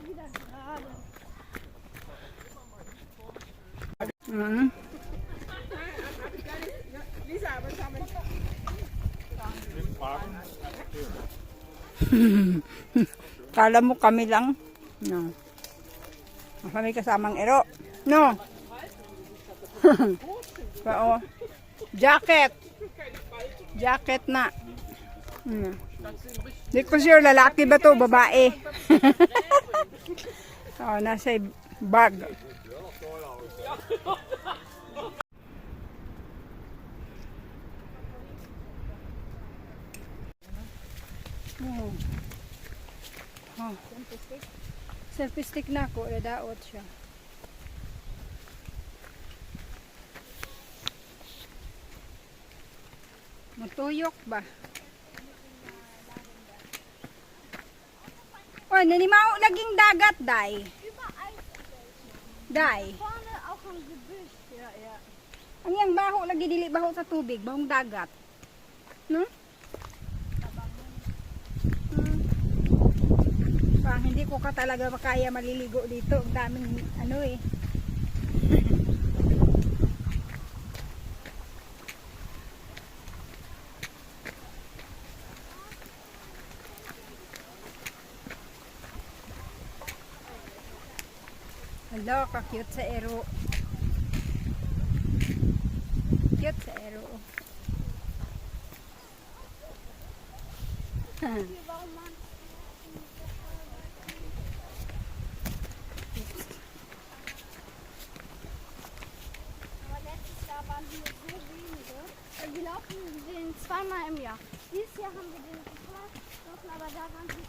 wieder gerade. Mhm. Lisa, was haben wir? Kala mo kami lang? No. Kami kasamang ero. No. Oo. Jacket. Jacket na. Hindi ko sure lalaki ba to babae. Oh, nasa bag. Oh. Oh. Selfie stick na ako, nadaot siya. Matuyok ba? Oh, nanimao laging dagat, Day. Überall. Day. Vorne auch am Gebüsch. Ja, ja. Ang yang baho lagi dili baho sa tubig, bahong dagat. No? Pang hindi ko ka talaga makaya maliligo dito. Ang daming ano eh. Hello, ka-cute sa ero. Cute sa ero. Warum man? Aber letztes Jahr waren hier so wenige. Wir laufen den zweimal im Jahr. Dieses Jahr haben wir den total laufen, aber da waren sie